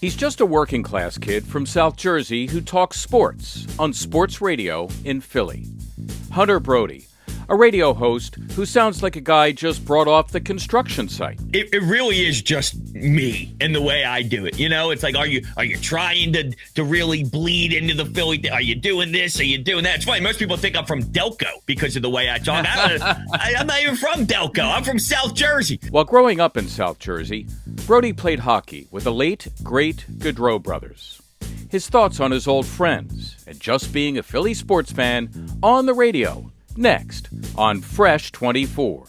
He's just a working class kid from South Jersey who talks sports on sports radio in Philly. Hunter Brody, a radio host who sounds like a guy just brought off the construction site. It really is just me and the way I do it. You know, it's like, are you trying to really bleed into the Philly? Are you doing this? Are you doing that? It's funny. Most people think I'm from Delco because of the way I talk. I'm not even from Delco. I'm from South Jersey. While growing up in South Jersey, Brody played hockey with the late, great Gaudreau brothers. His thoughts on his old friends and just being a Philly sports fan on the radio. Next on Fresh 24.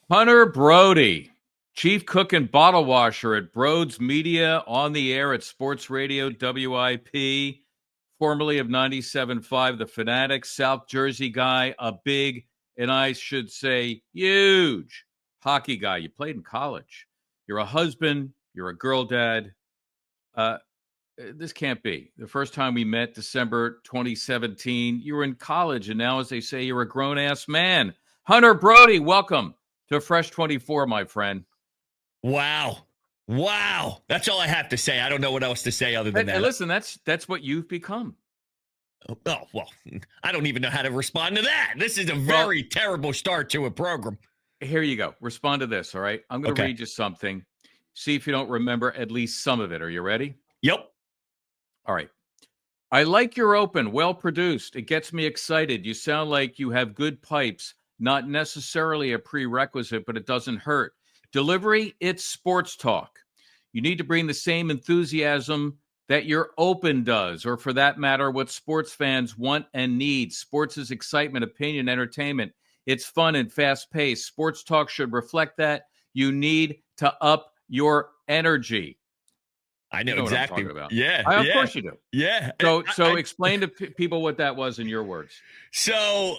Hunter Brody, chief cook and bottle washer at Brodes Media, on the air at Sports Radio WIP, formerly of 97.5 The Fanatic, South Jersey guy, a big, and I should say huge, hockey guy. You played in college. You're a husband. You're a girl dad. This can't be. The first time we met, December 2017, you were in college, and now, as they say, you're a grown-ass man. Hunter Brody, welcome to Fresh 24, my friend. Wow. That's all I have to say. I don't know what else to say other than that. And listen, that's what you've become. Oh, well, I don't even know how to respond to that. This is a very terrible start to a program. Here you go. Respond to this, all right? I'm going to read you something. See if you don't remember at least some of it. Are you ready? Yep. All right. I like your open, well-produced. It gets me excited. You sound like you have good pipes. Not necessarily a prerequisite, but it doesn't hurt. Delivery, it's sports talk. You need to bring the same enthusiasm that your open does, or for that matter, what sports fans want and need. Sports is excitement, opinion, entertainment. It's fun and fast-paced. Sports talk should reflect that. You need to up your energy. I know exactly what I'm talking about. Yeah. Of course you do. Yeah. So explain to people what that was in your words. So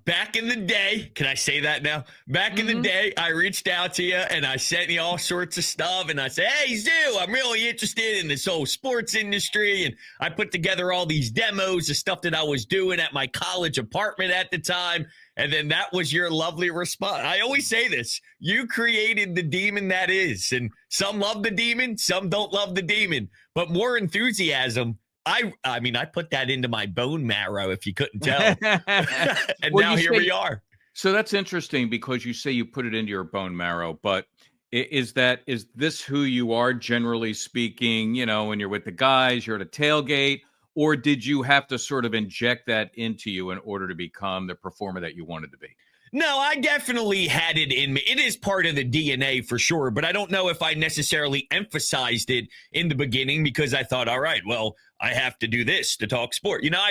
back in the day, can I say that now? Back in the day, I reached out to you and I sent you all sorts of stuff. And I said, hey, Zoo, I'm really interested in this whole sports industry. And I put together all these demos of stuff that I was doing at my college apartment at the time. And then that was your lovely response. I always say this. You created the demon that is. And some love the demon, some don't love the demon. But more enthusiasm. I mean, I put that into my bone marrow, if you couldn't tell. And now here we are. So that's interesting because you say you put it into your bone marrow, but is this who you are, generally speaking, you know, when you're with the guys, you're at a tailgate, or did you have to sort of inject that into you in order to become the performer that you wanted to be? No, I definitely had it in me. It is part of the DNA for sure, but I don't know if I necessarily emphasized it in the beginning because I thought, all right, well, I have to do this to talk sport. You know,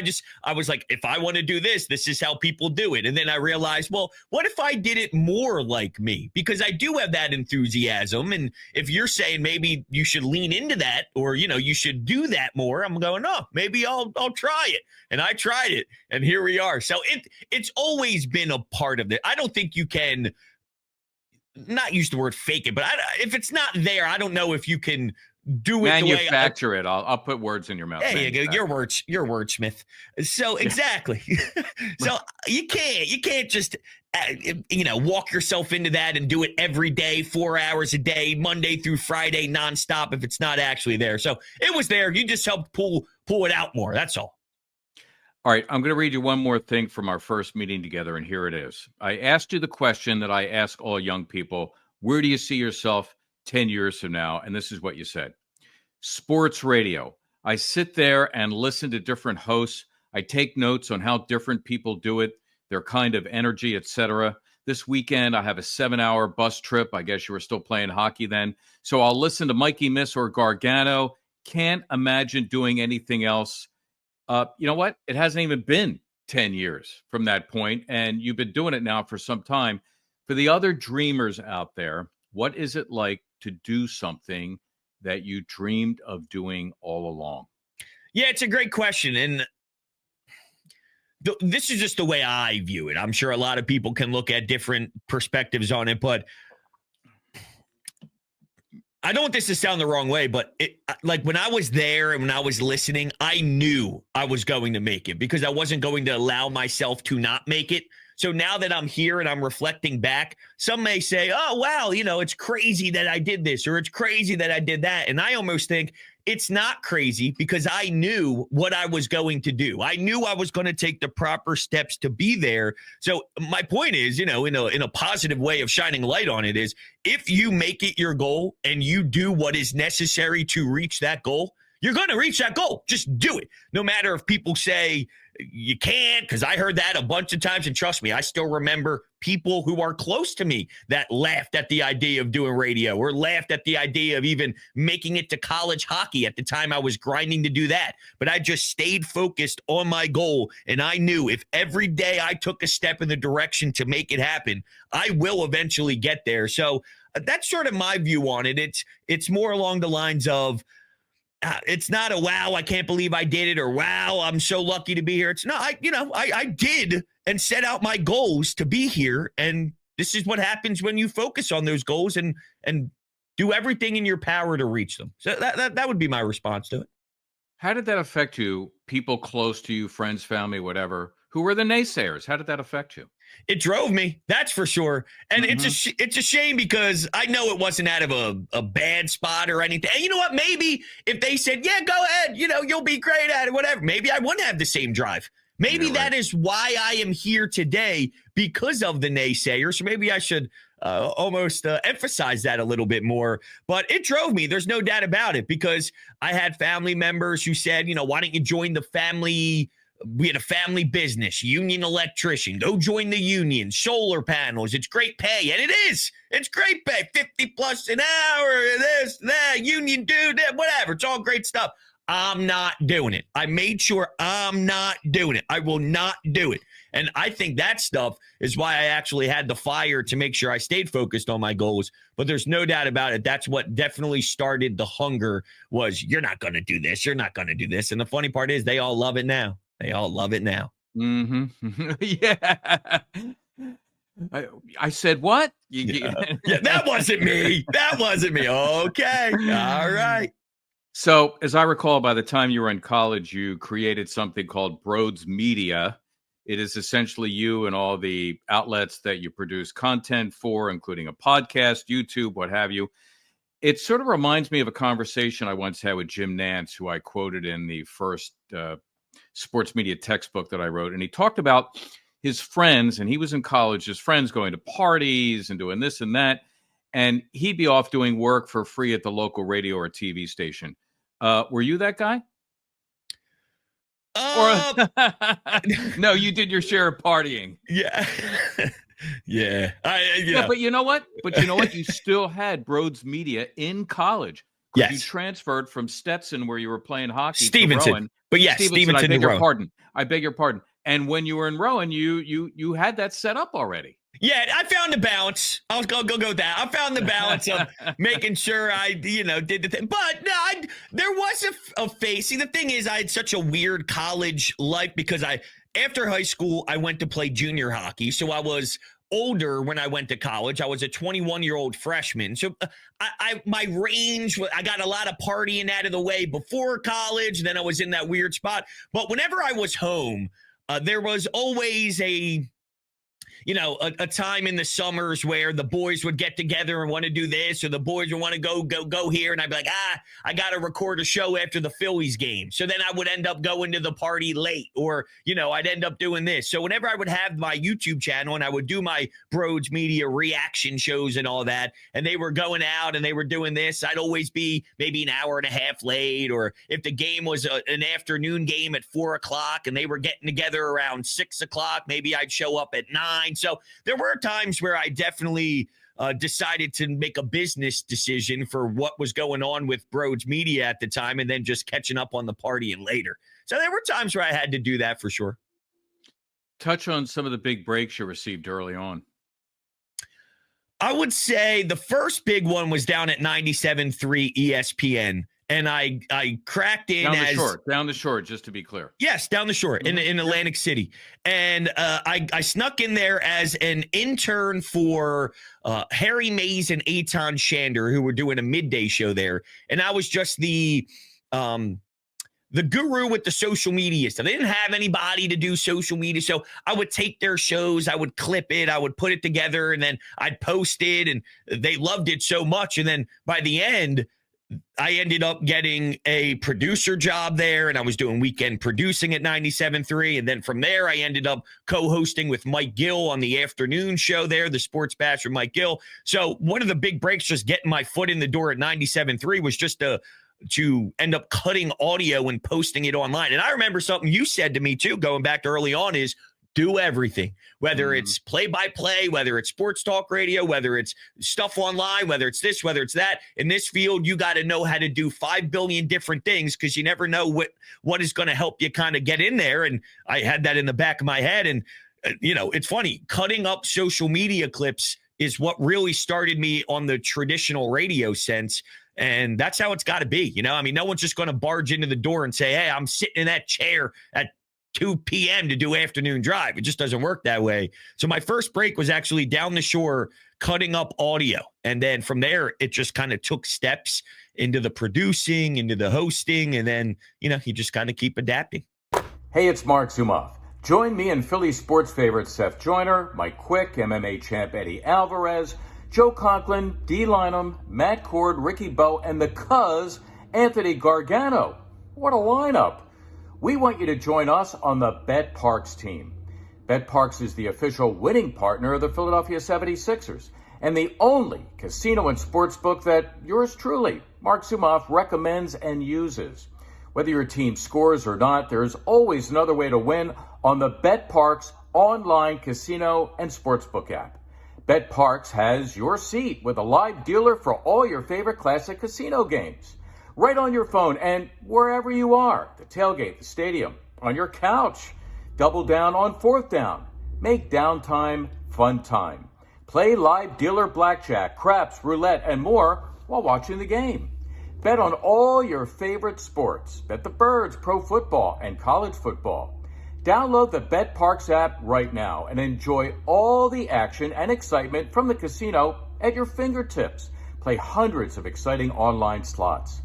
I was like, if I want to do this, this is how people do it. And then I realized, well, what if I did it more like me? Because I do have that enthusiasm. And if you're saying maybe you should lean into that or, you know, you should do that more, I'm going, oh, maybe I'll try it. And I tried it. And here we are. So it's always been a part of it. I don't think you can not use the word fake it, but if it's not there, I don't know if you can do it manufacture it. I'll put words in your mouth. There you go. Your wordsmith. So exactly. So you can't just walk yourself into that and do it every day, 4 hours a day, Monday through Friday, nonstop if it's not actually there. So it was there. You just helped pull it out more. That's all. All right, I'm going to read you one more thing from our first meeting together, and here it is. I asked you the question that I ask all young people: where do you see yourself 10 years from now? And this is what you said. Sports radio. I sit there and listen to different hosts. I take notes on how different people do it, their kind of energy, etc. This weekend, I have a 7-hour bus trip. I guess you were still playing hockey then. So I'll listen to Mikey Miss or Gargano. Can't imagine doing anything else. You know what? It hasn't even been 10 years from that point, and you've been doing it now for some time. For the other dreamers out there, what is it like to do something that you dreamed of doing all along? Yeah, it's a great question. And this is just the way I view it. I'm sure a lot of people can look at different perspectives on it, but I don't want this to sound the wrong way, but like when I was there and when I was listening, I knew I was going to make it because I wasn't going to allow myself to not make it. So now that I'm here and I'm reflecting back, some may say, oh, wow, it's crazy that I did this or it's crazy that I did that. And I almost think it's not crazy because I knew what I was going to do. I knew I was going to take the proper steps to be there. So my point is, in a positive way of shining light on it is if you make it your goal and you do what is necessary to reach that goal, you're going to reach that goal. Just do it. No matter if people say you can't, because I heard that a bunch of times. And trust me, I still remember people who are close to me that laughed at the idea of doing radio or laughed at the idea of even making it to college hockey at the time I was grinding to do that. But I just stayed focused on my goal. And I knew if every day I took a step in the direction to make it happen, I will eventually get there. So that's sort of my view on it. It's more along the lines of, it's not a wow, I can't believe I did it, or wow, I'm so lucky to be here. It's not, I did and set out my goals to be here. And this is what happens when you focus on those goals and do everything in your power to reach them. So that would be my response to it. How did that affect you? People close to you, friends, family, whatever, who were the naysayers? How did that affect you? It drove me, that's for sure. And it's a shame because I know it wasn't out of a bad spot or anything. And you know what? Maybe if they said, yeah, go ahead, you'll be great at it, whatever. Maybe I wouldn't have the same drive. Maybe that is why I am here today because of the naysayers. So maybe I should almost emphasize that a little bit more. But it drove me. There's no doubt about it because I had family members who said, why don't you join the family? We had a family business, union electrician. Go join the union, solar panels. It's great pay. And it is. It's great pay. 50 plus an hour, this, that, union dude, that, whatever. It's all great stuff. I'm not doing it. I made sure I'm not doing it. I will not do it. And I think that stuff is why I actually had the fire to make sure I stayed focused on my goals. But there's no doubt about it. That's what definitely started the hunger was you're not going to do this. You're not going to do this. And the funny part is they all love it now. They all love it now. Mm-hmm. Yeah. I said, what? Yeah, that wasn't me. That wasn't me. Okay. All right. So, as I recall, by the time you were in college, you created something called Brodes Media. It is essentially you and all the outlets that you produce content for, including a podcast, YouTube, what have you. It sort of reminds me of a conversation I once had with Jim Nance, who I quoted in the first sports media textbook that I wrote. And he talked about his friends, and he was in college, his friends going to parties and doing this and that. And he'd be off doing work for free at the local radio or TV station. Were you that guy? No, you did your share of partying. Yeah. Yeah. But you know what? You still had Brodes Media in college. Yes. You transferred from Stetson, where you were playing hockey, Stevenson. to Rowan. But yes, Stevenson. I beg your pardon. And when you were in Rowan, you had that set up already. Yeah, I found the balance. I'll go with that. I found the balance of making sure I, did the thing. But no, there was a phase. See, the thing is, I had such a weird college life because after high school, I went to play junior hockey. So I was older when I went to college. I was a 21-year-old freshman. So my range, I got a lot of partying out of the way before college. Then I was in that weird spot. But whenever I was home, there was always a time in the summers where the boys would get together and want to do this, or the boys would want to go here. And I'd be like, I got to record a show after the Phillies game. So then I would end up going to the party late, or, I'd end up doing this. So whenever I would have my YouTube channel and I would do my Brodes Media reaction shows and all that, and they were going out and they were doing this, I'd always be maybe an hour and a half late. Or if the game was an afternoon game at 4:00 and they were getting together around 6:00, maybe I'd show up at 9. So there were times where I definitely decided to make a business decision for what was going on with Brodes Media at the time, and then just catching up on the partying later. So there were times where I had to do that for sure. Touch on some of the big breaks you received early on. I would say the first big one was down at 97.3 ESPN. And I cracked in down the shore, just to be clear. Yes, down the shore in Atlantic City. And I snuck in there as an intern for Harry Mays and Eitan Shander, who were doing a midday show there. And I was just the guru with the social media stuff. They didn't have anybody to do social media. So I would take their shows, I would clip it, I would put it together, and then I'd post it. And they loved it so much. And then by the end, I ended up getting a producer job there, and I was doing weekend producing at 97.3. And then from there, I ended up co-hosting with Mike Gill on the afternoon show there, the Sports Bash with Mike Gill. So one of the big breaks, just getting my foot in the door at 97.3, was just to end up cutting audio and posting it online. And I remember something you said to me too, going back to early on, is do everything, whether it's play-by-play, whether it's sports talk radio, whether it's stuff online, whether it's this, whether it's that. In this field, you got to know how to do 5 billion different things, because you never know what is going to help you kind of get in there. And I had that in the back of my head. And, it's funny, cutting up social media clips is what really started me on the traditional radio sense. And that's how it's got to be. No one's just going to barge into the door and say, hey, I'm sitting in that chair at 2 p.m. to do afternoon drive. It just doesn't work that way. So my first break was actually down the shore cutting up audio. And then from there, it just kind of took steps into the producing, into the hosting. And then, you just kind of keep adapting. Hey, it's Marc Zumoff. Join me and Philly sports favorites Seth Joyner, Mike Quick, MMA champ Eddie Alvarez, Joe Conklin, Dee Lynam, Matt Cord, Ricky Bowe, and the Cuz, Anthony Gargano. What a lineup. We want you to join us on the Bet Parks team. Bet Parks is the official winning partner of the Philadelphia 76ers and the only casino and sports book that yours truly, Marc Zumoff, recommends and uses. Whether your team scores or not, there's always another way to win on the Bet Parks online casino and sportsbook app. Bet Parks has your seat with a live dealer for all your favorite classic casino games. Right on your phone and wherever you are, the tailgate, the stadium, on your couch. Double down on fourth down. Make downtime fun time. Play live dealer blackjack, craps, roulette, and more while watching the game. Bet on all your favorite sports. Bet the Birds, pro football, and college football. Download the Bet Parks app right now and enjoy all the action and excitement from the casino at your fingertips. Play hundreds of exciting online slots.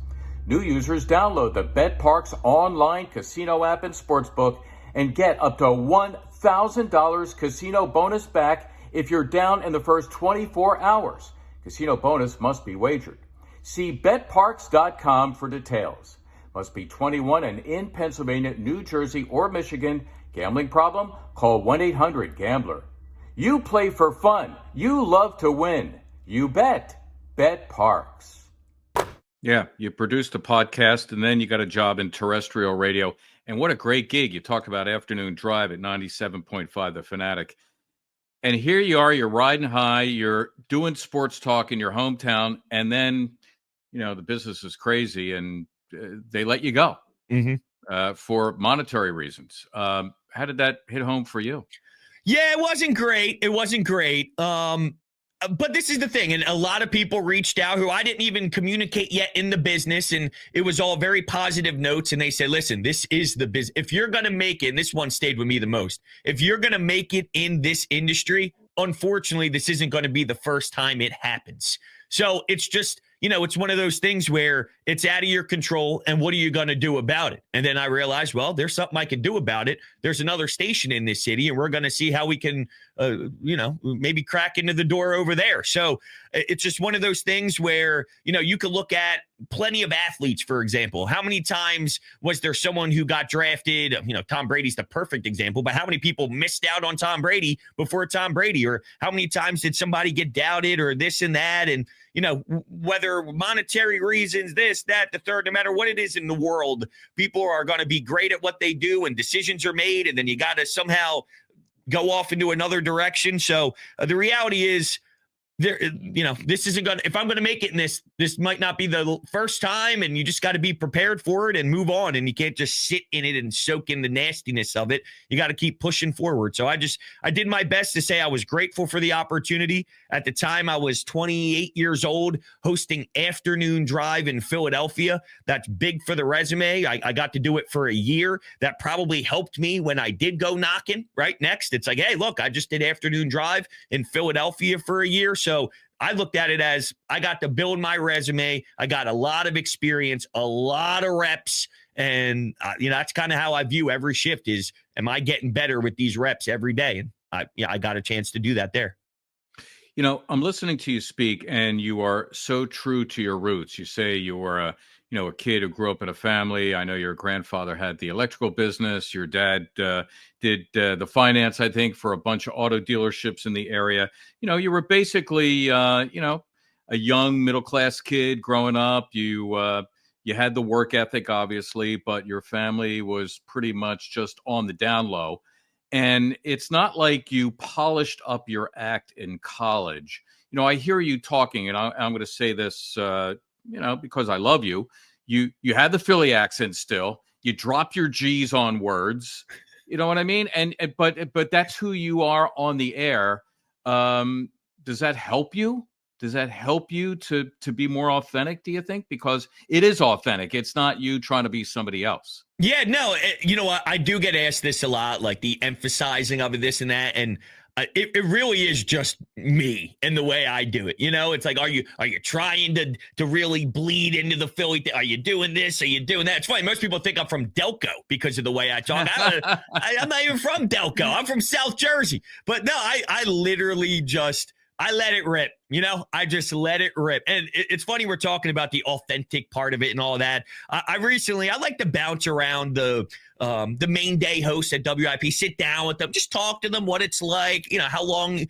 New users download the Bet Parks online casino app and sportsbook and get up to $1,000 casino bonus back if you're down in the first 24 hours. Casino bonus must be wagered. See betparks.com for details. Must be 21 and in Pennsylvania, New Jersey, or Michigan. Gambling problem? Call 1-800-GAMBLER. You play for fun. You love to win. You bet. Bet Parks. Yeah, you produced a podcast and then you got a job in terrestrial radio. And what a great gig. You talk about afternoon drive at 97.5, The Fanatic. And here you are, you're riding high, you're doing sports talk in your hometown, and then, the business is crazy and they let you go for monetary reasons. How did that hit home for you? Yeah, it wasn't great. But this is the thing, and a lot of people reached out who I didn't even communicate yet in the business, and it was all very positive notes, and they said, listen, this is the business. If you're going to make it, and this one stayed with me the most, if you're going to make it in this industry, unfortunately, this isn't going to be the first time it happens. So it's just, it's one of those things where it's out of your control, and what are you going to do about it? And then I realized, well, there's something I can do about it. There's another station in this city, and we're going to see how we can, maybe crack into the door over there. So it's just one of those things where, you could look at plenty of athletes, for example. How many times was there someone who got drafted? Tom Brady's the perfect example, but how many people missed out on Tom Brady before Tom Brady? Or how many times did somebody get doubted or this and that? And, whether monetary reasons, this, that, the third, no matter what it is in the world, people are going to be great at what they do and decisions are made. And then you got to somehow go off into another direction. So the reality is, this isn't going to, if I'm going to make it in this might not be the first time, and you just got to be prepared for it and move on. And you can't just sit in it and soak in the nastiness of it. You got to keep pushing forward. So I did my best to say I was grateful for the opportunity. At the time, I was 28 years old, hosting Afternoon Drive in Philadelphia. That's big for the resume. I got to do it for a year. That probably helped me when I did go knocking right next. It's like, hey, look, I just did Afternoon Drive in Philadelphia for a year. So I looked at it as I got to build my resume. I got a lot of experience, a lot of reps. And, that's kind of how I view every shift is, am I getting better with these reps every day? And I got a chance to do that there. I'm listening to you speak, and you are so true to your roots. You say you were a kid who grew up in a family. I know your grandfather had the electrical business. Your dad did the finance, I think, for a bunch of auto dealerships in the area. You were basically, a young middle-class kid growing up. You had the work ethic, obviously, but your family was pretty much just on the down low. And it's not like you polished up your act in college. I hear you talking, and I'm going to say this, because I love you. You had the Philly accent still. You drop your G's on words. You know what I mean? But that's who you are on the air. Does that help you? Does that help you to be more authentic, do you think? Because it is authentic. It's not you trying to be somebody else. Yeah, no, I do get asked this a lot, like the emphasizing of it, this and that. And it really is just me and the way I do it. It's like, are you trying to really bleed into the Philly thing? Are you doing this? Are you doing that? It's funny. Most people think I'm from Delco because of the way I talk. I'm not even from Delco. I'm from South Jersey. But no, I literally I let it rip. I just let it rip. And it's funny we're talking about the authentic part of it and all that. I like to bounce around the main day hosts at WIP, sit down with them, just talk to them what it's like, how long,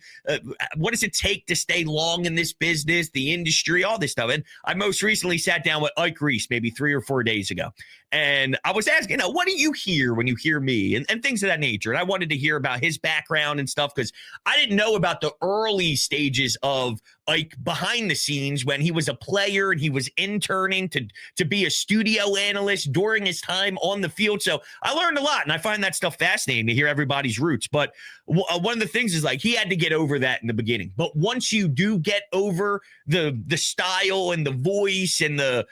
what does it take to stay long in this business, the industry, all this stuff. And I most recently sat down with Ike Reese maybe 3 or 4 days ago. And I was asking, what do you hear when you hear me and things of that nature? And I wanted to hear about his background and stuff because I didn't know about the early stages of Ike behind the scenes when he was a player and he was interning to be a studio analyst during his time on the field. So I learned a lot, and I find that stuff fascinating to hear everybody's roots. But one of the things is like he had to get over that in the beginning. But once you do get over the style and the voice and the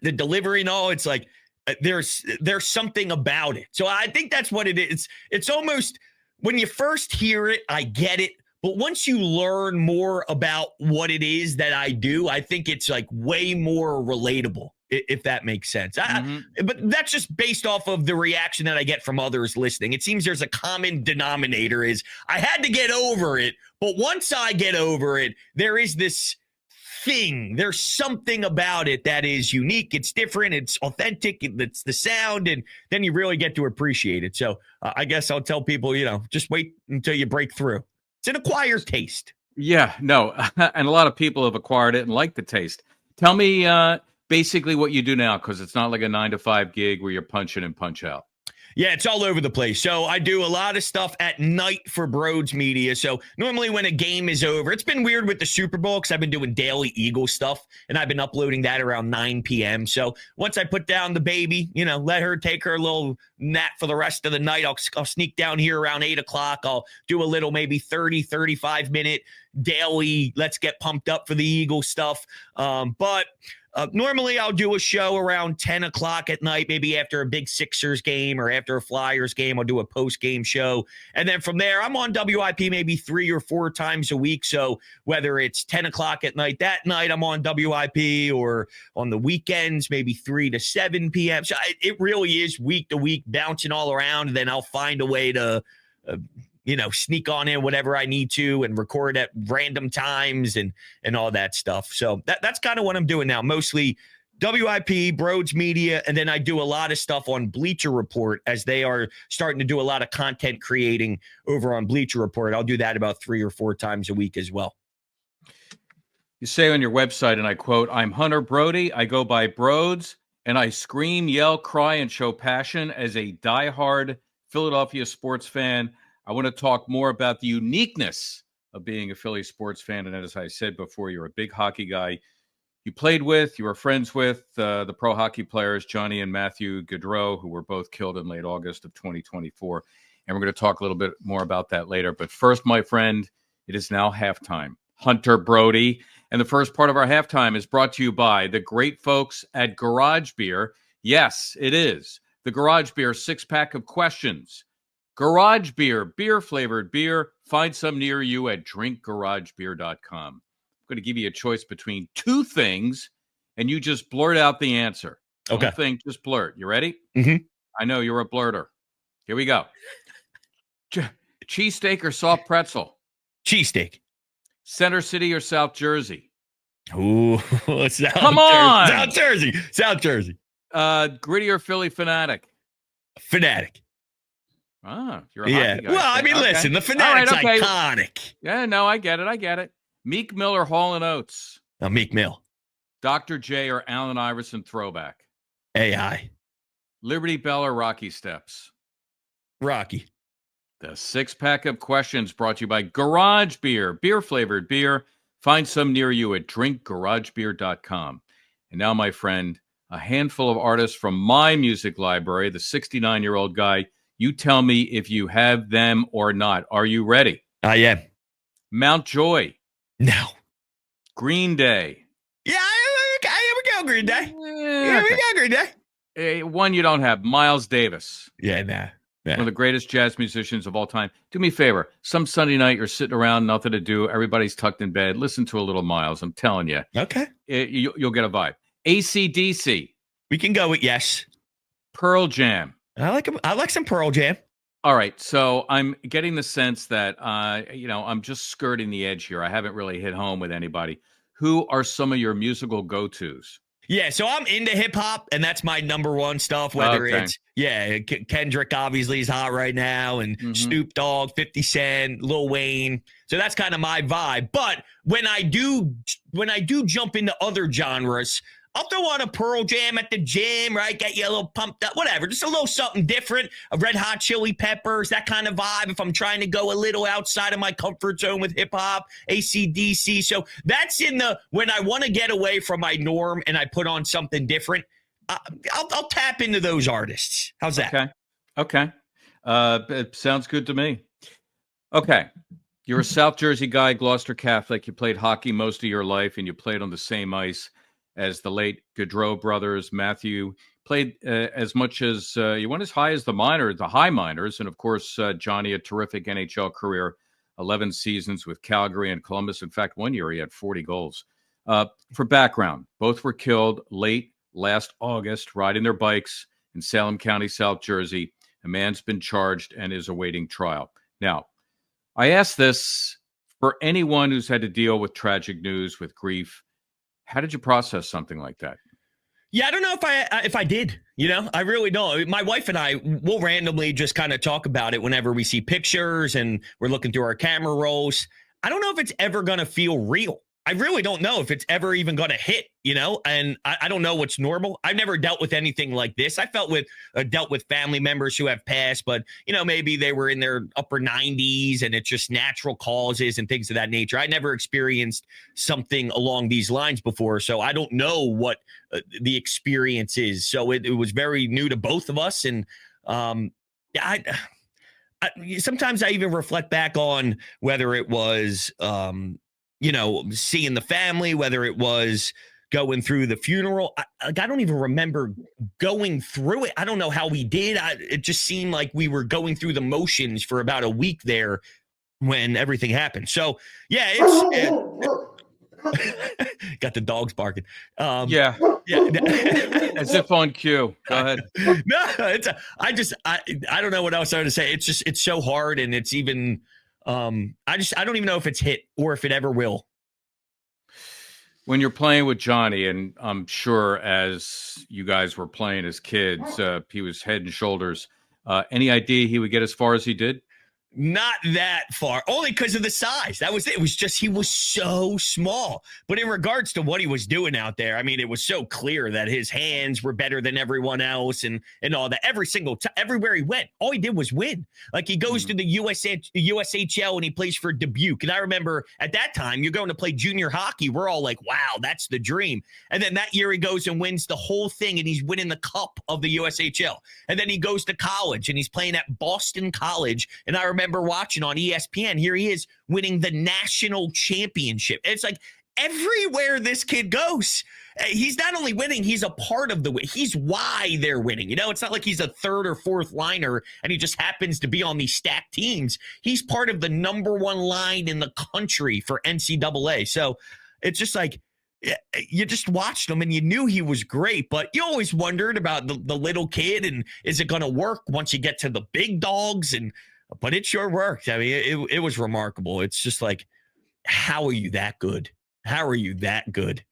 delivery and all, it's like there's something about it. So I think that's what it is. It's almost when you first hear it, I get it. But once you learn more about what it is that I do, I think it's like way more relatable, if that makes sense. But that's just based off of the reaction that I get from others listening. It seems there's a common denominator is I had to get over it. But once I get over it, there is this thing. There's something about it that is unique. It's different. It's authentic. It's the sound. And then you really get to appreciate it. So I guess I'll tell people, just wait until you break through. It's an acquired taste. Yeah, no. And a lot of people have acquired it and like the taste. Tell me basically what you do now, because it's not like a 9-to-5 gig where you're punch in and punch out. Yeah, it's all over the place. So I do a lot of stuff at night for Brodes Media. So normally when a game is over, it's been weird with the Super Bowl because I've been doing daily Eagle stuff, and I've been uploading that around 9 p.m. So once I put down the baby, let her take her little nap for the rest of the night, I'll sneak down here around 8 o'clock. I'll do a little maybe 30, 35-minute daily, let's get pumped up for the Eagle stuff. But normally I'll do a show around 10 o'clock at night, maybe after a big Sixers game or after a Flyers game. I'll do a post-game show. And then from there, I'm on WIP maybe 3 or 4 times a week. So whether it's 10 o'clock at night, that night I'm on WIP, or on the weekends, maybe 3 to 7 p.m. So it really is week to week, bouncing all around. And then I'll find a way to sneak on in whatever I need to and record at random times and all that stuff. So that's kind of what I'm doing now. Mostly WIP, Brodes Media, and then I do a lot of stuff on Bleacher Report as they are starting to do a lot of content creating over on Bleacher Report. I'll do that about 3 or 4 times a week as well. You say on your website, and I quote, "I'm Hunter Brody. I go by Brodes, and I scream, yell, cry, and show passion as a diehard Philadelphia sports fan. I want to talk more about the uniqueness of being a Philly sports fan. And as I said before, you're a big hockey guy. You played with, you were friends with the pro hockey players, Johnny and Matthew Gaudreau, who were both killed in late August of 2024. And we're going to talk a little bit more about that later. But first, my friend, it is now halftime. Hunter Brody. And the first part of our halftime is brought to you by the great folks at Garage Beer. Yes, it is. The Garage Beer 6-pack of questions. Garage Beer, beer-flavored beer. Find some near you at drinkgaragebeer.com. I'm going to give you a choice between two things, and you just blurt out the answer. Okay. Don't think, just blurt. You ready? Mm-hmm. I know you're a blurter. Here we go. Cheesesteak or soft pretzel? Cheesesteak. Center City or South Jersey? Ooh, Come on! South Jersey. South Jersey. Gritty or Philly Fanatic? Fanatic. Ah, you're a hockey guy. Well, I mean, Okay. listen, the Fanatic's All right, okay. iconic. Yeah, no, I get it. Meek Mill or Hall & Oates? Meek Mill. Dr. J or Allen Iverson throwback? AI. Liberty Bell or Rocky Steps? Rocky. The 6-pack of questions brought to you by Garage Beer, beer-flavored beer. Find some near you at drinkgaragebeer.com. And now, my friend, a handful of artists from my music library, the 69-year-old guy. You tell me if you have them or not. Are you ready? I am. Mount Joy. No. Green Day. Yeah, here we go, Green Day. Here we go, Green Day. One you don't have, Miles Davis. Yeah, nah. One of the greatest jazz musicians of all time. Do me a favor. Some Sunday night, you're sitting around, nothing to do. Everybody's tucked in bed. Listen to a little Miles. I'm telling you. Okay. You'll get a vibe. AC/DC. We can go with yes. Pearl Jam. I like some Pearl Jam. All right. So I'm getting the sense that, I'm just skirting the edge here. I haven't really hit home with anybody. Who are some of your musical go-tos? Yeah, so I'm into hip hop, and that's my number one stuff. Whether it's Kendrick obviously is hot right now, and Snoop Dogg, 50 Cent, Lil Wayne. So that's kind of my vibe. But when I do jump into other genres, I'll throw on a Pearl Jam at the gym, right? Get you a little pumped up, whatever. Just a little something different. A Red Hot Chili Peppers, that kind of vibe. If I'm trying to go a little outside of my comfort zone with hip hop, AC/DC. So that's when I want to get away from my norm and I put on something different. I'll tap into those artists. How's that? Okay. It sounds good to me. Okay. You're a South Jersey guy, Gloucester Catholic. You played hockey most of your life, and you played on the same ice as the late Gaudreau brothers. Matthew played as much as you went as high as the high minors. And of course, Johnny, a terrific NHL career, 11 seasons with Calgary and Columbus. In fact, one year he had 40 goals. For background, both were killed late last August, riding their bikes in Salem County, South Jersey. A man's been charged and is awaiting trial. Now, I ask this for anyone who's had to deal with tragic news, with grief. How did you process something like that? Yeah, I don't know if I did. I really don't. My wife and I will randomly just kind of talk about it whenever we see pictures and we're looking through our camera rolls. I don't know if it's ever going to feel real. I really don't know if it's ever even going to hit, and I don't know what's normal. I've never dealt with anything like this. I dealt with family members who have passed, but, maybe they were in their upper 90s and it's just natural causes and things of that nature. I never experienced something along these lines before, so I don't know what the experience is. So it was very new to both of us. And sometimes I even reflect back on whether it was, seeing the family, whether it was going through the funeral. I don't even remember going through it. I don't know how we did. It just seemed like we were going through the motions for about a week there when everything happened. So, yeah, got the dogs barking. Yeah. As if on cue. Go ahead. No, I don't know what else I would say. It's so hard, and it's even I don't even know if it's hit or if it ever will. When you're playing with Johnny, and I'm sure as you guys were playing as kids, he was head and shoulders. Any idea he would get as far as he did? Not that far, only because of the size. That was it. It was just he was so small. But in regards to what he was doing out there, I mean, it was so clear that his hands were better than everyone else and all that. Every single time, everywhere he went, all he did was win. Like he goes to the USHL and he plays for Dubuque. And I remember at that time, you're going to play junior hockey. We're all like, wow, that's the dream. And then that year he goes and wins the whole thing and he's winning the cup of the USHL. And then he goes to college and he's playing at Boston College. And I remember watching on ESPN, here he is winning the national championship. It's like everywhere this kid goes, he's not only winning, he's a part of the win. He's why they're winning. You know, it's not like he's a third or fourth liner and he just happens to be on these stacked teams. He's part of the number one line in the country for NCAA. So it's just like, you just watched him and you knew he was great, but you always wondered about the little kid and is it going to work once you get to the big dogs? But it sure worked. I mean, it was remarkable. It's just like, how are you that good? How are you that good?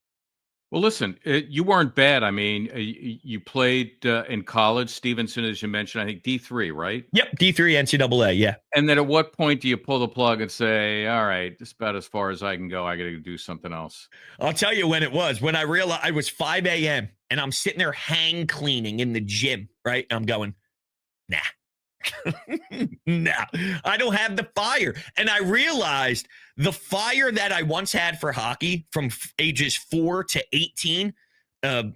Well, listen, you weren't bad. I mean, you played in college, Stevenson, as you mentioned, I think D3, right? Yep, D3 NCAA, yeah. And then at what point do you pull the plug and say, all right, this is about as far as I can go. I got to do something else. I'll tell you when it was. When I realized it was 5 a.m. and I'm sitting there hang cleaning in the gym, right? And I'm going, nah. No, I don't have the fire. And I realized the fire that I once had for hockey from ages 4 to 18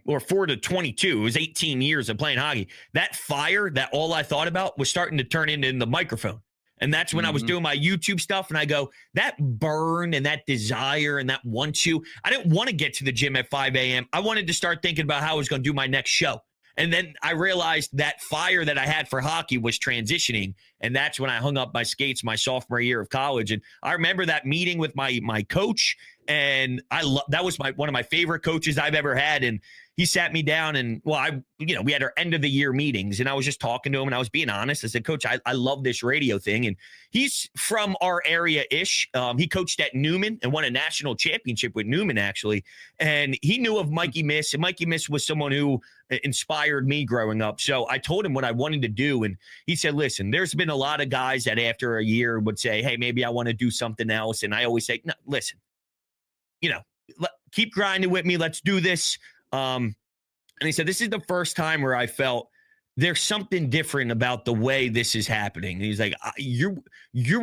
or 4 to 22, it was 18 years of playing hockey. That fire that all I thought about was starting to turn into the microphone. And that's when I was doing my YouTube stuff. And I go, that burn and that desire and that want to, I didn't want to get to the gym at 5 a.m. I wanted to start thinking about how I was going to do my next show. And then I realized that fire that I had for hockey was transitioning. And that's when I hung up my skates my sophomore year of college. And I remember that meeting with my coach. And that was one of my favorite coaches I've ever had. And he sat me down and, we had our end of the year meetings and I was just talking to him and I was being honest. I said, Coach, I love this radio thing. And he's from our area-ish. He coached at Newman and won a national championship with Newman, actually. And he knew of Mikey Miss. And Mikey Miss was someone who inspired me growing up. So I told him what I wanted to do. And he said, listen, there's been a lot of guys that after a year would say, hey, maybe I want to do something else. And I always say, no, listen, keep grinding with me. Let's do this. And he said, this is the first time where I felt there's something different about the way this is happening. And he's like, you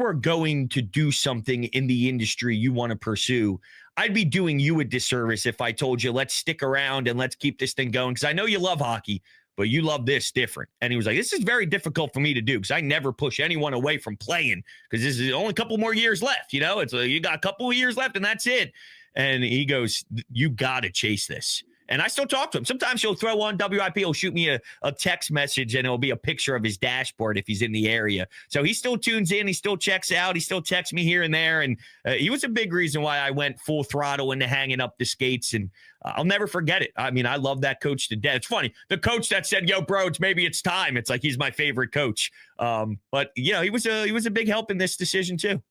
are going to do something in the industry you want to pursue. I'd be doing you a disservice if I told you, let's stick around and let's keep this thing going. Because I know you love hockey, but you love this different. And he was like, this is very difficult for me to do because I never push anyone away from playing because this is only a couple more years left. It's you got a couple of years left and that's it. And he goes, you got to chase this. And I still talk to him. Sometimes he'll throw on WIP. He'll shoot me a text message and it'll be a picture of his dashboard if he's in the area. So he still tunes in. He still checks out. He still texts me here and there. And he was a big reason why I went full throttle into hanging up the skates. And I'll never forget it. I mean, I love that coach to death. It's funny. The coach that said, yo, Brodes, maybe it's time. It's like he's my favorite coach. But, he was a big help in this decision too.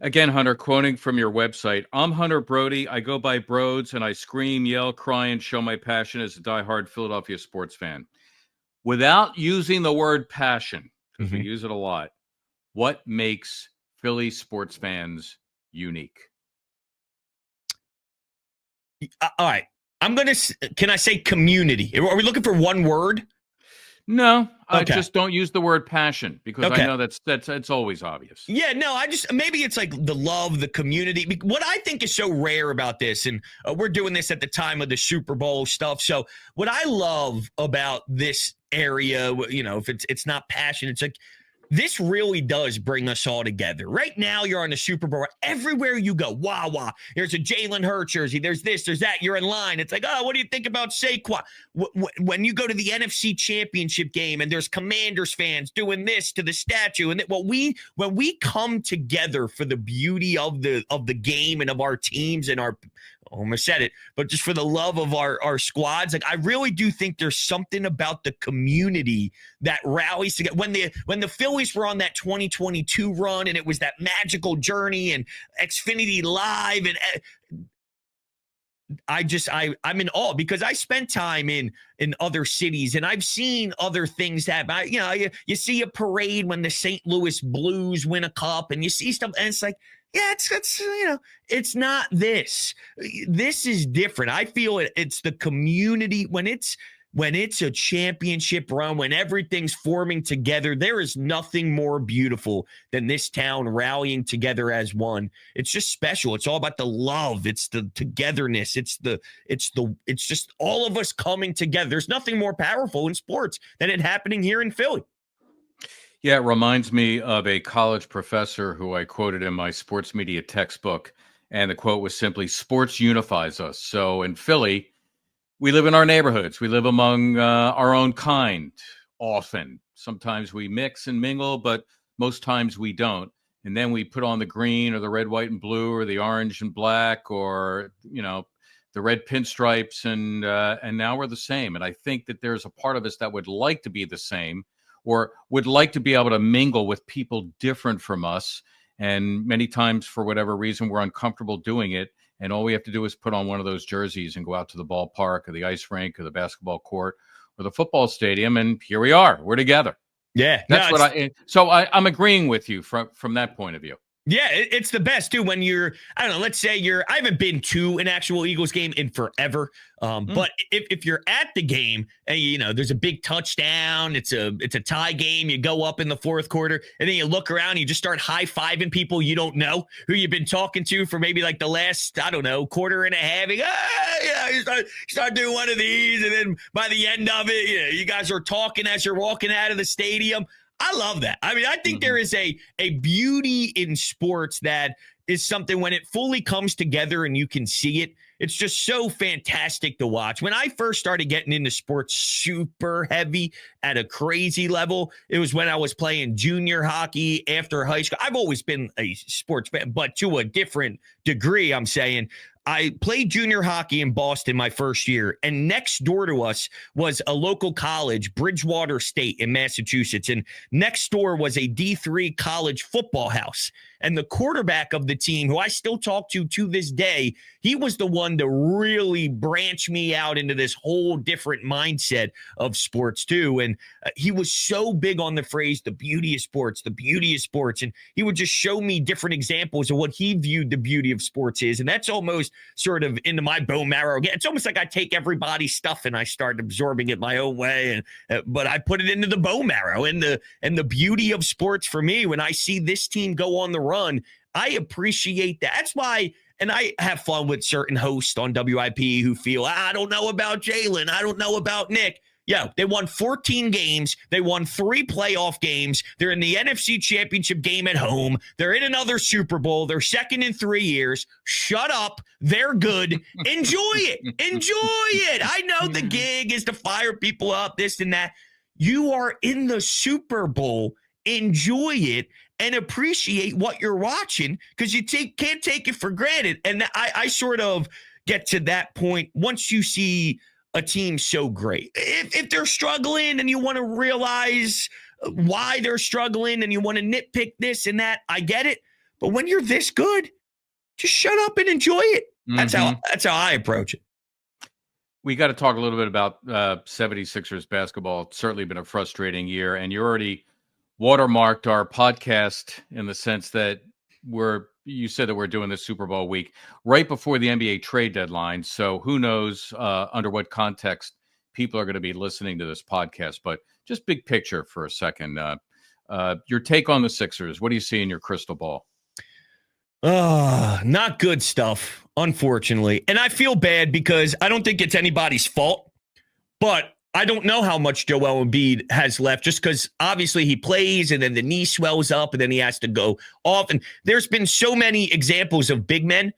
Again, Hunter, quoting from your website, I'm Hunter Brody. I go by Brodes, and I scream, yell, cry, and show my passion as a diehard Philadelphia sports fan. Without using the word passion, because we use it a lot, what makes Philly sports fans unique? All right. Can I say community? Are we looking for one word? No, I just don't use the word passion because I know that's it's always obvious. Yeah, no, maybe it's like the love, the community. What I think is so rare about this, and we're doing this at the time of the Super Bowl stuff. So what I love about this area, if it's not passion, it's like this really does bring us all together. Right now, you're on the Super Bowl. Everywhere you go, wah. There's a Jalen Hurts jersey. There's this, there's that. You're in line. It's like, oh, what do you think about Saquon? When you go to the NFC Championship game and there's Commanders fans doing this to the statue, and when we come together for the beauty of the game and of our teams and our, I almost said it, but just for the love of our squads, like I really do think there's something about the community that rallies together. When the Phillies were on that 2022 run and it was that magical journey and Xfinity Live and I'm in awe because I spent time in other cities and I've seen other things happen. You see a parade when the St. Louis Blues win a cup, and you see stuff, and it's like, yeah, it's not this. This is different. I feel it's the community when it's a championship run, when everything's forming together. There is nothing more beautiful than this town rallying together as one. It's just special. It's all about the love. It's the togetherness. It's just all of us coming together. There's nothing more powerful in sports than it happening here in Philly. Yeah, it reminds me of a college professor who I quoted in my sports media textbook. And the quote was simply, "Sports unifies us." So in Philly, we live in our neighborhoods. We live among our own kind often. Sometimes we mix and mingle, but most times we don't. And then we put on the green or the red, white, and blue, or the orange and black, or, the red pinstripes. And now we're the same. And I think that there's a part of us that would like to be the same, or would like to be able to mingle with people different from us. And many times, for whatever reason, we're uncomfortable doing it. And all we have to do is put on one of those jerseys and go out to the ballpark or the ice rink or the basketball court or the football stadium. And here we are. We're together. Yeah. That's I'm agreeing with you from that point of view. Yeah, it's the best too when you're, I don't know, let's say I haven't been to an actual Eagles game in forever. But if you're at the game and, there's a big touchdown, it's a tie game, you go up in the fourth quarter and then you look around, you just start high-fiving people you don't know who you've been talking to for maybe like the last, I don't know, quarter and a half. You start doing one of these. And then by the end of it, you guys are talking as you're walking out of the stadium. I love that. I mean, I think there is a beauty in sports that is something when it fully comes together and you can see it. It's just so fantastic to watch. When I first started getting into sports super heavy at a crazy level, it was when I was playing junior hockey after high school. I've always been a sports fan, but to a different degree, I'm saying. I played junior hockey in Boston my first year, and next door to us was a local college, Bridgewater State in Massachusetts, and next door was a D3 college football house. And the quarterback of the team, who I still talk to this day, he was the one to really branch me out into this whole different mindset of sports too. And he was so big on the phrase, the beauty of sports, the beauty of sports. And he would just show me different examples of what he viewed the beauty of sports is. And that's almost sort of into my bone marrow. It's almost like I take everybody's stuff and I start absorbing it my own way. But I put it into the bone marrow and the beauty of sports for me. When I see this team go on the run, I appreciate that. That's why, and I have fun with certain hosts on WIP who feel, I don't know about Jalen, I don't know about Nick. Yeah, they won 14 games. They won 3 playoff games. They're in the NFC Championship game at home. They're in another Super Bowl. They're second in 3 years. Shut up. They're good. Enjoy it. Enjoy it. I know the gig is to fire people up, this and that. You are in the Super Bowl. Enjoy it and appreciate what you're watching, because you can't take it for granted. And I sort of get to that point once you see a team so great. If they're struggling and you want to realize why they're struggling and you want to nitpick this and that, I get it. But when you're this good, just shut up and enjoy it. That's how I approach it. We got to talk a little bit about 76ers basketball. It's certainly been a frustrating year, and you already watermarked our podcast in the sense that you said that we're doing this Super Bowl week right before the NBA trade deadline. So who knows under what context people are going to be listening to this podcast. But just big picture for a second. Your take on the Sixers. What do you see in your crystal ball? Not good stuff, unfortunately. And I feel bad because I don't think it's anybody's fault. But I don't know how much Joel Embiid has left, just because obviously he plays and then the knee swells up and then he has to go off. And there's been so many examples of big men.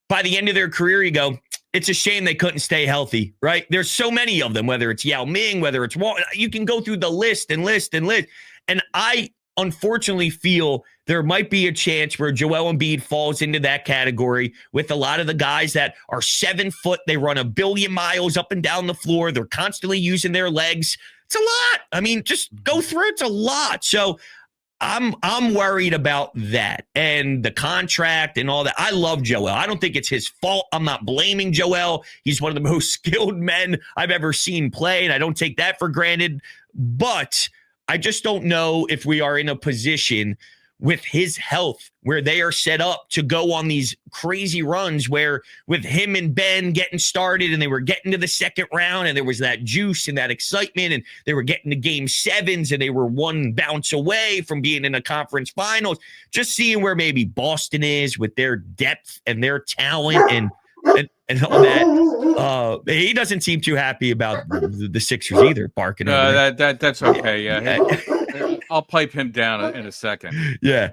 By the end of their career, you go, it's a shame they couldn't stay healthy, right? There's so many of them, whether it's Yao Ming, whether it's Wall, you can go through the list and list and list. And I unfortunately feel there might be a chance where Joel Embiid falls into that category with a lot of the guys that are 7 foot. They run 1 billion miles up and down the floor. They're constantly using their legs. It's a lot. I mean, just go through it. It's a lot. So I'm worried about that and the contract and all that. I love Joel. I don't think it's his fault. I'm not blaming Joel. He's one of the most skilled men I've ever seen play, and I don't take that for granted. But I just don't know if we are in a position with his health where they are set up to go on these crazy runs where with him and Ben getting started and they were getting to the second round and there was that juice and that excitement and they were getting to game sevens and they were one bounce away from being in the conference finals. Just seeing where maybe Boston is with their depth and their talent and all that. He doesn't seem too happy about the Sixers either, barking. That's okay. Yeah. I'll pipe him down in a second. Yeah.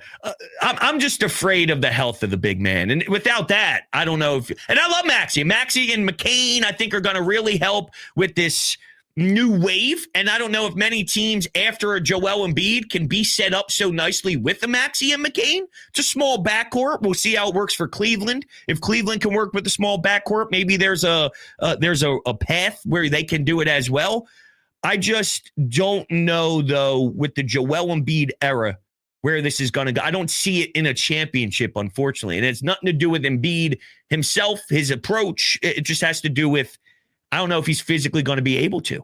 I'm just afraid of the health of the big man. And without that, I don't know if – and I love Maxey. Maxey and McCain, I think, are going to really help with this new wave. And I don't know if many teams after a Joel Embiid can be set up so nicely with the Maxey and McCain. It's a small backcourt. We'll see how it works for Cleveland. If Cleveland can work with the small backcourt, maybe there's a path where they can do it as well. I just don't know, though, with the Joel Embiid era, where this is going to go. I don't see it in a championship, unfortunately. And it's nothing to do with Embiid himself, his approach. It just has to do with, I don't know if he's physically going to be able to.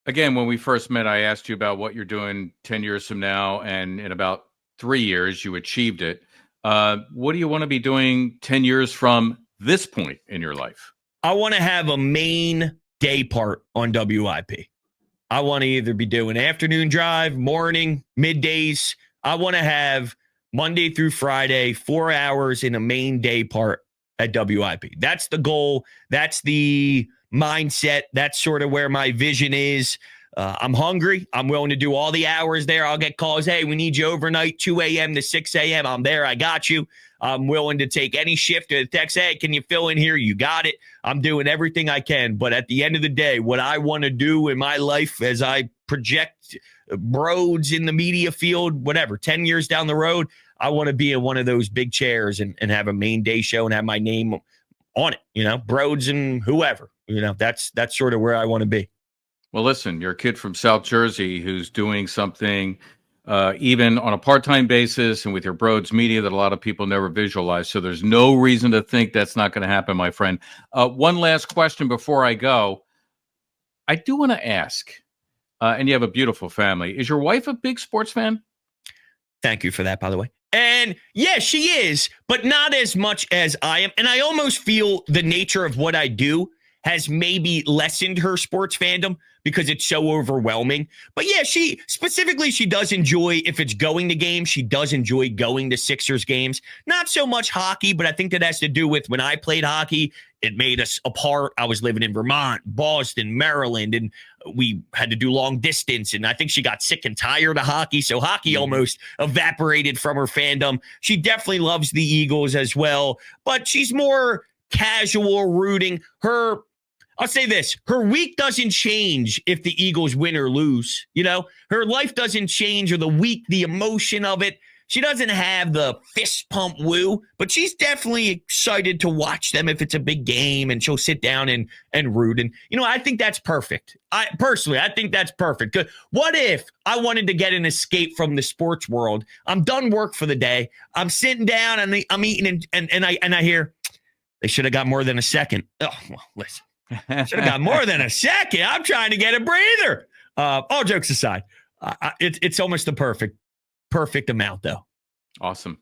Again, when we first met, I asked you about what you're doing 10 years from now, and in about 3 years, you achieved it. What do you want to be doing 10 years from this point in your life? I want to have a main day part on WIP. I want to either be doing afternoon drive, morning, middays. I want to have Monday through Friday, 4 hours in a main day part at WIP. That's the goal. That's the mindset. That's sort of where my vision is. I'm hungry. I'm willing to do all the hours there. I'll get calls. Hey, we need you overnight, 2 a.m. to 6 a.m. I'm there. I got you. I'm willing to take any shift or text. Hey, can you fill in here? You got it. I'm doing everything I can. But at the end of the day, what I want to do in my life as I project Brodes in the media field, whatever, 10 years down the road, I want to be in one of those big chairs and have a main day show and have my name on it, Brodes and whoever, that's sort of where I want to be. Well, listen, you're a kid from South Jersey who's doing something even on a part-time basis and with your Brodes media that a lot of people never visualize. So there's no reason to think that's not going to happen, my friend. One last question before I go. I do want to ask, and you have a beautiful family. Is your wife a big sports fan? Thank you for that, by the way. And yeah, she is, but not as much as I am. And I almost feel the nature of what I do has maybe lessened her sports fandom because it's so overwhelming. But yeah, she does enjoy, if it's going to games, she does enjoy going to Sixers games. Not so much hockey, but I think that has to do with when I played hockey, it made us apart. I was living in Vermont, Boston, Maryland, and we had to do long distance. And I think she got sick and tired of hockey. So hockey almost evaporated from her fandom. She definitely loves the Eagles as well, but she's more casual rooting. I'll say this, her week doesn't change if the Eagles win or lose. Her life doesn't change, or the week, the emotion of it. She doesn't have the fist pump woo, but she's definitely excited to watch them if it's a big game, and she'll sit down and root. And, I think that's perfect. I think that's perfect. Good. What if I wanted to get an escape from the sports world? I'm done work for the day. I'm sitting down and I'm eating and I hear they should have got more than a second. Oh, well, listen. Should have got more than a second. I'm trying to get a breather. All jokes aside, it's almost the perfect amount, though. Awesome.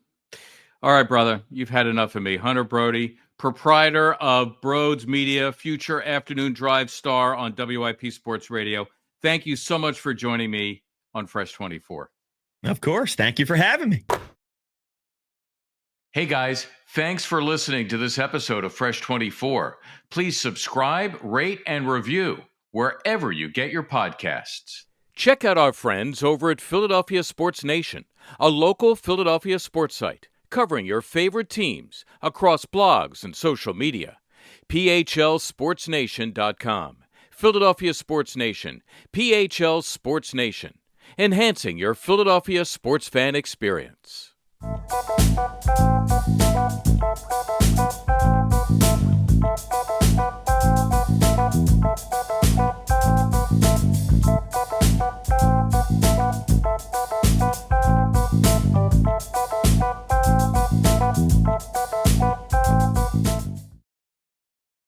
All right, brother. You've had enough of me. Hunter Brody, proprietor of Brodes Media, future afternoon drive star on WIP Sports Radio. Thank you so much for joining me on Fresh 24. Of course. Thank you for having me. Hey, guys. Thanks for listening to this episode of Fresh 24. Please subscribe, rate, and review wherever you get your podcasts. Check out our friends over at Philadelphia Sports Nation, a local Philadelphia sports site covering your favorite teams across blogs and social media. PHLSportsNation.com. Philadelphia Sports Nation. PHL Sports Nation. Enhancing your Philadelphia sports fan experience.